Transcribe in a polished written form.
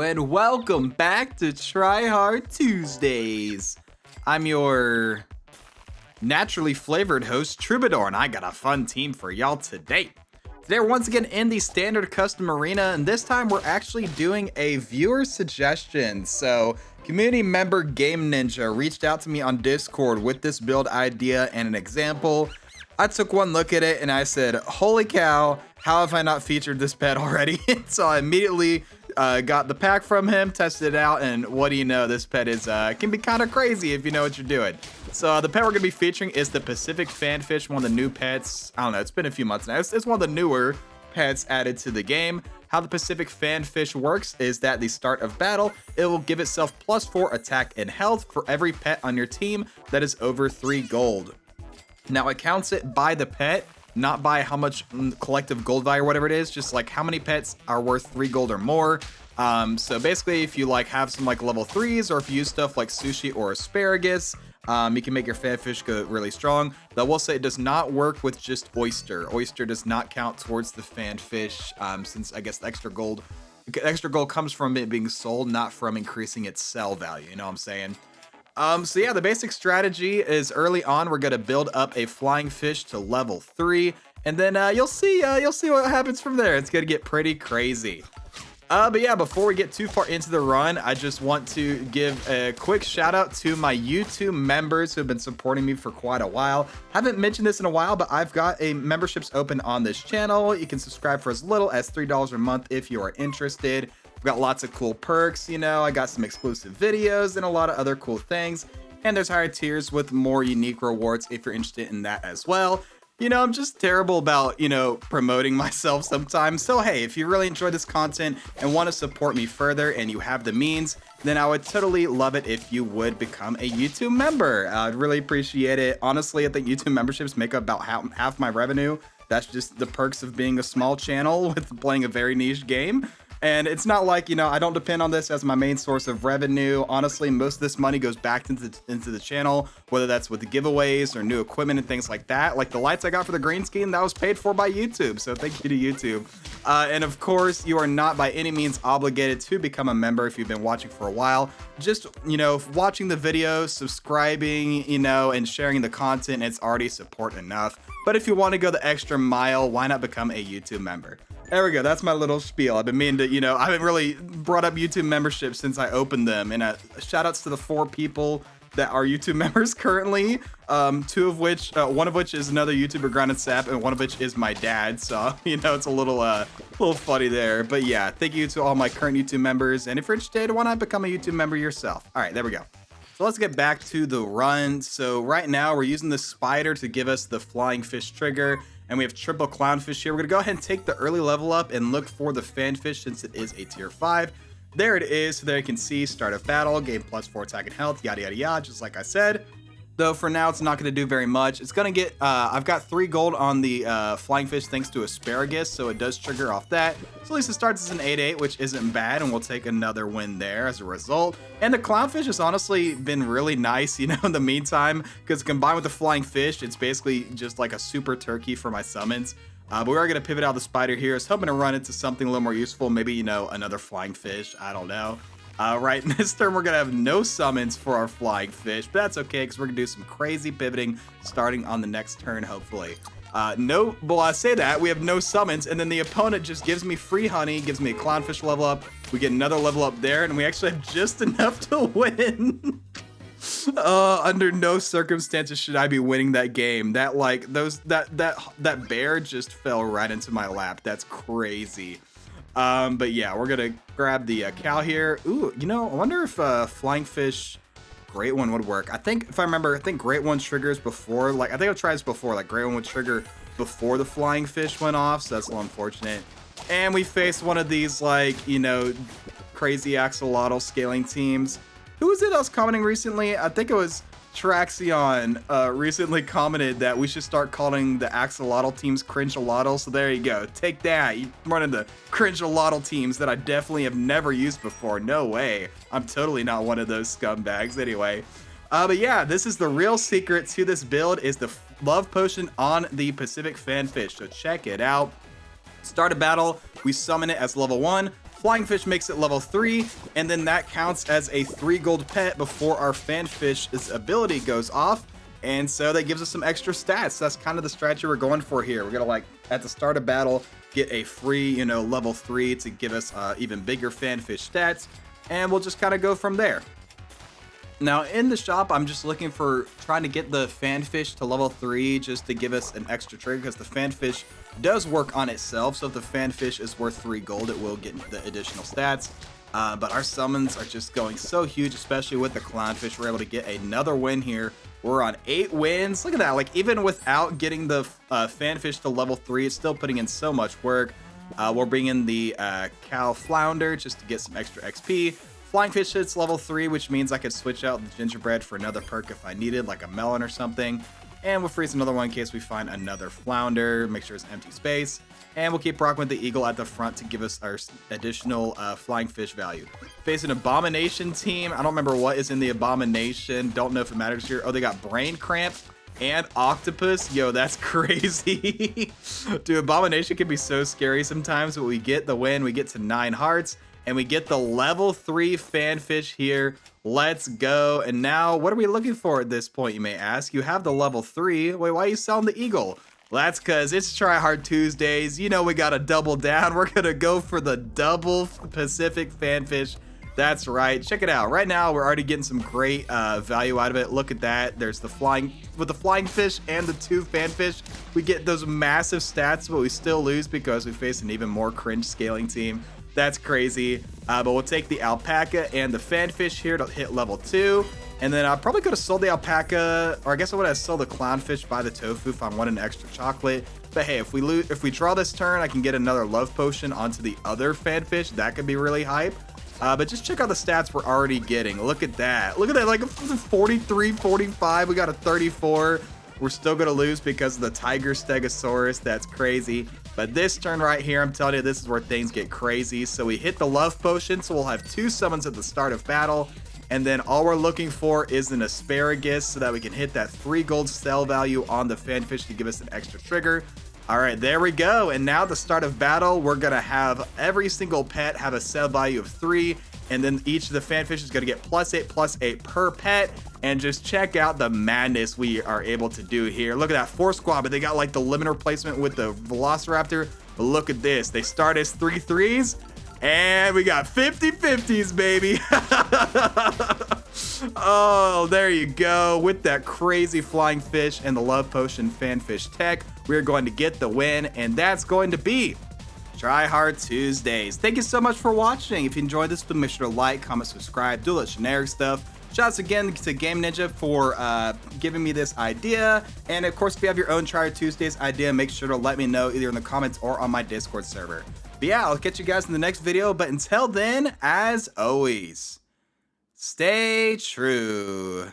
and welcome back to Try Hard Tuesdays. I'm your naturally flavored host, Troubadour, and I got a fun team for y'all today. Today we're once again in the standard custom arena, and this time we're actually doing a viewer suggestion. So, community member GameNinja reached out to me on Discord with this build idea and an example. I took one look at it and I said, holy cow, how have I not featured this pet already? So I immediately got the pack from him, tested it out, and what do you know, this pet is can be kind of crazy if you know what you're doing. So the pet we're gonna be featuring is the Pacific Fanfish, one of the new pets. I don't know, it's been a few months now. It's one of the newer pets added to the game. How the Pacific Fanfish works is that at the start of battle, it will give itself +4 attack and health for every pet on your team that is over 3 gold. Now it counts it by the pet, not by how much collective gold value or whatever it is, just like how many pets are worth 3 gold or more. So basically, if you like have some like level 3s, or if you use stuff like sushi or asparagus, you can make your fanfish go really strong. Though I will say it does not work with just oyster. Oyster does not count towards the fanfish, since I guess the extra gold comes from it being sold, not from increasing its sell value. You know what I'm saying? So yeah, the basic strategy is early on, we're gonna build up a flying fish to level 3, and then you'll see what happens from there. It's gonna get pretty crazy. But yeah, before we get too far into the run, I just want to give a quick shout out to my YouTube members who have been supporting me for quite a while. Haven't mentioned this in a while, but I've got a memberships open on this channel. You can subscribe for as little as $3 a month if you are interested. I've got lots of cool perks, you know, I got some exclusive videos and a lot of other cool things. And there's higher tiers with more unique rewards if you're interested in that as well. You know, I'm just terrible about, you know, promoting myself sometimes. So hey, if you really enjoy this content and want to support me further and you have the means, then I would totally love it if you would become a YouTube member. I'd really appreciate it. Honestly, I think YouTube memberships make up about half my revenue. That's just the perks of being a small channel with playing a very niche game. And it's not like, you know, I don't depend on this as my main source of revenue. Honestly, most of this money goes back into the channel, whether that's with the giveaways or new equipment and things like that. Like the lights I got for the green screen, that was paid for by YouTube. So thank you to YouTube. And of course, you are not by any means obligated to become a member if you've been watching for a while. Just, you know, watching the video, subscribing, you know, and sharing the content, it's already support enough. But if you want to go the extra mile, why not become a YouTube member? There we go. That's my little spiel. I've been meaning to, you know, I haven't really brought up YouTube memberships since I opened them. And shout outs to the 4 people that are YouTube members currently. One of which is another YouTuber, Grounded Sap, and one of which is my dad. So, you know, it's a little funny there. But yeah, thank you to all my current YouTube members. And if you're interested, why not become a YouTube member yourself? All right, there we go. So let's get back to the run. So right now we're using the spider to give us the flying fish trigger. And we have triple clownfish here. We're gonna go ahead and take the early level up and look for the fanfish since it is a tier 5. There it is. So there you can see start of battle, gain +4 attack and health, yada yada yada, just like I said. Though for now it's not gonna do very much. It's gonna get I've got 3 gold on the flying fish thanks to asparagus, so it does trigger off that. So at least it starts as an 8-8, which isn't bad, and we'll take another win there as a result. And the clownfish has honestly been really nice, you know, in the meantime, because combined with the flying fish, it's basically just like a super turkey for my summons. But we are gonna pivot out the spider here. I was hoping to run into something a little more useful, maybe, you know, another flying fish, I don't know. Right, in this turn, we're going to have no summons for our flying fish, but that's okay, because we're going to do some crazy pivoting starting on the next turn, hopefully. Well, I say that, we have no summons, and then the opponent just gives me free honey, gives me a clownfish level up, we get another level up there, and we actually have just enough to win. Under no circumstances should I be winning that game. That bear just fell right into my lap. That's crazy. But yeah, we're gonna grab the cow here. Ooh, you know, I wonder if flying fish great one would work. I think if I remember, I think great one triggers before, like I think I've tried this before, like great one would trigger before the flying fish went off, so that's a little unfortunate. And we faced one of these, like, you know, crazy axolotl scaling teams. Who was it that was commenting recently? I think it was Traxion recently commented that we should start calling the axolotl teams cringeolotl. So there you go. Take that. You run into cringeolotl teams that I definitely have never used before. No way. I'm totally not one of those scumbags anyway. But yeah, this is the real secret to this build is the love potion on the Pacific Fanfish. So check it out. Start a battle, we summon it as level 1, Flying fish makes it level 3, and then that counts as a 3 gold pet before our fanfish's ability goes off. And so that gives us some extra stats. That's kind of the strategy we're going for here. We're gonna, like, at the start of battle, get a free, you know, level 3 to give us even bigger fanfish stats, and we'll just kind of go from there. Now in the shop, I'm just looking for trying to get the fanfish to level 3 just to give us an extra trigger, because the fanfish does work on itself. So if the fanfish is worth 3 gold, it will get the additional stats. But our summons are just going so huge, especially with the clownfish. We're able to get another win here. We're on 8 wins. Look at that. Like, even without getting the fanfish to level 3, it's still putting in so much work. We're bringing the cow flounder just to get some extra XP. Flying fish hits level 3, which means I could switch out the gingerbread for another perk if I needed, like a melon or something. And we'll freeze another one in case we find another flounder. Make sure it's empty space. And we'll keep rocking with the eagle at the front to give us our additional flying fish value. Face an abomination team. I don't remember what is in the abomination. Don't know if it matters here. Oh, they got brain cramp and octopus. Yo, that's crazy. Dude, abomination can be so scary sometimes, but we get the win. We get to 9 hearts. And we get the level 3 fanfish here. Let's go. And now, what are we looking for at this point, you may ask? You have the level 3. Wait, why are you selling the eagle? Well, that's because it's Try Hard Tuesdays. You know we got to double down. We're going to go for the double Pacific fanfish. That's right. Check it out. Right now, we're already getting some great value out of it. Look at that. There's the flying fish and the 2 fanfish. We get those massive stats, but we still lose because we face an even more cringe scaling team. That's crazy, but we'll take the alpaca and the fanfish here to hit level 2. And then I probably could have sold the alpaca, or I guess I would have sold the clownfish by the tofu if I wanted an extra chocolate. But hey, if we draw this turn, I can get another love potion onto the other fanfish. That could be really hype. But just check out the stats we're already getting. Look at that. Look at that, like 43, 45. We got a 34. We're still going to lose because of the tiger stegosaurus. That's crazy. But this turn right here, I'm telling you, this is where things get crazy. So we hit the love potion, so we'll have 2 summons at the start of battle. And then all we're looking for is an asparagus so that we can hit that 3 gold sell value on the fanfish to give us an extra trigger. All right, there we go. And now at the start of battle, we're going to have every single pet have a sell value of 3. And then each of the fanfish is going to get +8/+8 per pet. And just check out the madness we are able to do here. Look at that 4 squad, but they got like the limit replacement with the velociraptor. But look at this. They start as 3 3s. And we got 50/50s, baby. Oh, there you go. With that crazy flying fish and the love potion fanfish tech, we're going to get the win. And that's going to be Try Hard Tuesdays. Thank you so much for watching. If you enjoyed this, please make sure to like, comment, subscribe, do all that generic stuff. Shouts again to GameNinja for giving me this idea. And of course, if you have your own Try Hard Tuesdays idea, make sure to let me know either in the comments or on my Discord server. But yeah, I'll catch you guys in the next video. But until then, as always, stay true.